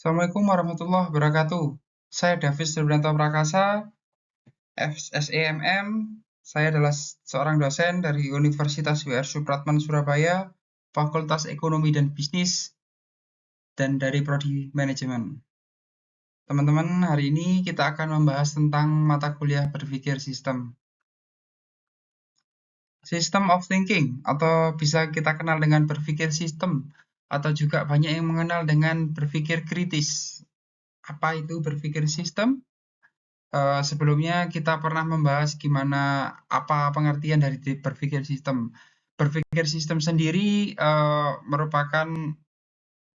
Assalamualaikum warahmatullahi wabarakatuh. Saya Davis Debrianto Prakasa, SEMM. Saya adalah seorang dosen dari Universitas WR Supratman Surabaya, Fakultas Ekonomi dan Bisnis, dan dari Prodi Manajemen. Teman-teman, hari ini kita akan membahas tentang mata kuliah berpikir sistem. System of thinking, atau bisa kita kenal dengan berpikir sistem, atau juga banyak yang mengenal dengan berpikir kritis. Apa itu berpikir sistem? Sebelumnya kita pernah membahas apa pengertian dari berpikir sistem. Berpikir sistem sendiri merupakan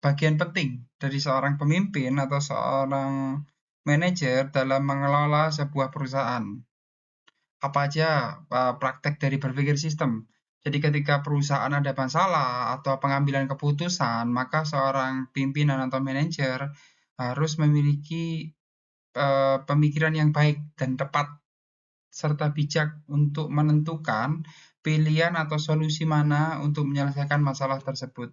bagian penting dari seorang pemimpin atau seorang manajer dalam mengelola sebuah perusahaan. Apa aja praktek dari berpikir sistem? Jadi ketika perusahaan ada masalah atau pengambilan keputusan, maka seorang pimpinan atau manajer harus memiliki pemikiran yang baik dan tepat serta bijak untuk menentukan pilihan atau solusi mana untuk menyelesaikan masalah tersebut.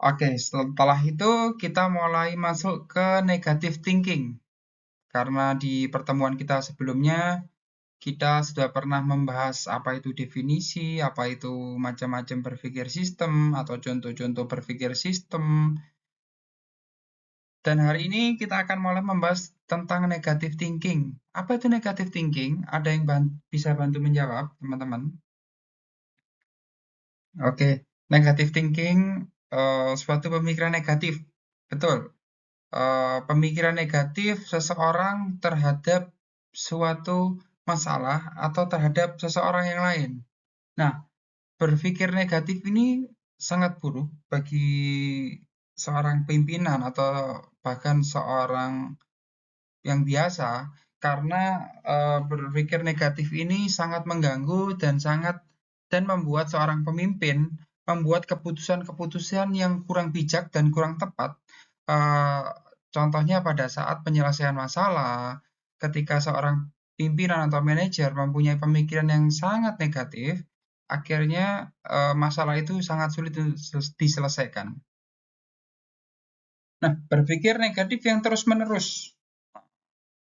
Oke, setelah itu kita mulai masuk ke negative thinking. Karena di pertemuan kita sebelumnya, kita sudah pernah membahas apa itu definisi, apa itu macam-macam berpikir sistem, atau contoh-contoh berpikir sistem. Dan hari ini kita akan mulai membahas tentang negative thinking. Apa itu negative thinking? Ada yang bisa bantu menjawab, teman-teman? Oke, negative thinking, suatu pemikiran negatif. Betul. Pemikiran negatif seseorang terhadap suatu masalah atau terhadap seseorang yang lain. Nah, berpikir negatif ini sangat buruk bagi seorang pimpinan atau bahkan seorang yang biasa, karena berpikir negatif ini sangat mengganggu dan membuat seorang pemimpin membuat keputusan-keputusan yang kurang bijak dan kurang tepat. Contohnya pada saat penyelesaian masalah, ketika seorang pimpinan atau manajer mempunyai pemikiran yang sangat negatif, akhirnya masalah itu sangat sulit diselesaikan. Nah, berpikir negatif yang terus-menerus.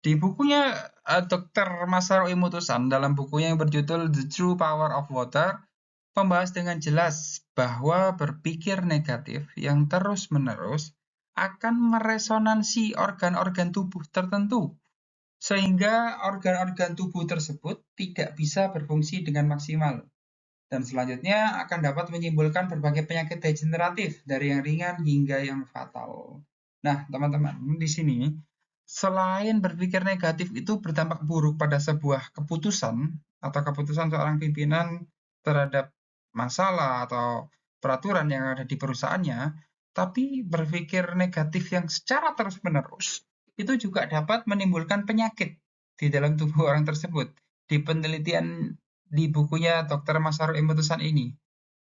Di bukunya Dr. Masaru Emoto-san, dalam bukunya yang berjudul The True Power of Water, membahas dengan jelas bahwa berpikir negatif yang terus-menerus akan meresonansi organ-organ tubuh tertentu, sehingga organ-organ tubuh tersebut tidak bisa berfungsi dengan maksimal. Dan selanjutnya akan dapat menimbulkan berbagai penyakit degeneratif dari yang ringan hingga yang fatal. Nah, teman-teman, di sini selain berpikir negatif itu berdampak buruk pada sebuah keputusan atau keputusan seorang pimpinan terhadap masalah atau peraturan yang ada di perusahaannya, tapi berpikir negatif yang secara terus-menerus itu juga dapat menimbulkan penyakit di dalam tubuh orang tersebut. Di penelitian di bukunya Dr. Masaru Emoto-san ini.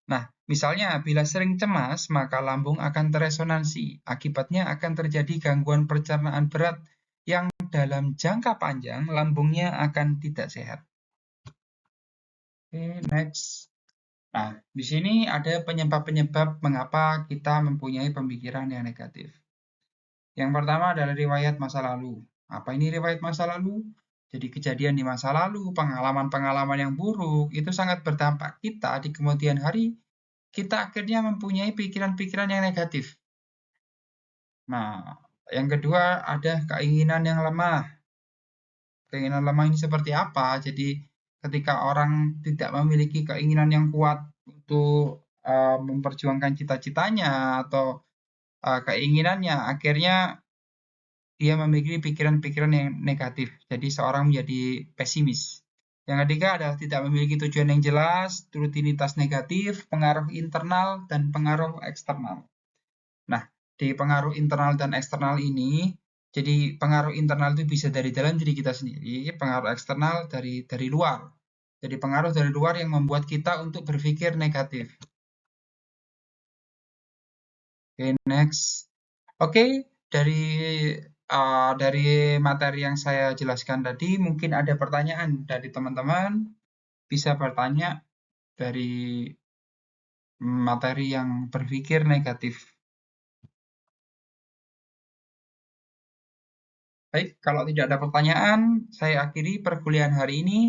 Nah, misalnya bila sering cemas, maka lambung akan teresonansi. Akibatnya akan terjadi gangguan pencernaan berat yang dalam jangka panjang lambungnya akan tidak sehat. Oke, next. Nah, di sini ada penyebab-penyebab mengapa kita mempunyai pemikiran yang negatif. Yang pertama adalah riwayat masa lalu. Apa ini riwayat masa lalu? Jadi kejadian di masa lalu, pengalaman-pengalaman yang buruk, itu sangat berdampak kita di kemudian hari, kita akhirnya mempunyai pikiran-pikiran yang negatif. Nah, yang kedua ada keinginan yang lemah. Keinginan lemah ini seperti apa? Jadi ketika orang tidak memiliki keinginan yang kuat untuk memperjuangkan cita-citanya atau keinginannya, akhirnya dia memiliki pikiran-pikiran yang negatif. Jadi seorang menjadi pesimis. Yang ketiga adalah tidak memiliki tujuan yang jelas, rutinitas negatif, pengaruh internal, dan pengaruh eksternal. Nah, di pengaruh internal dan eksternal ini, jadi pengaruh internal itu bisa dari dalam diri kita sendiri, pengaruh eksternal dari luar. Jadi pengaruh dari luar yang membuat kita untuk berpikir negatif. Oke, next. Oke, dari materi yang saya jelaskan tadi, mungkin ada pertanyaan dari teman-teman. Bisa bertanya dari materi yang berpikir negatif. Baik, kalau tidak ada pertanyaan, saya akhiri perkuliahan hari ini.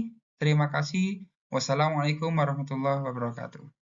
Terima kasih. Wassalamualaikum warahmatullahi wabarakatuh.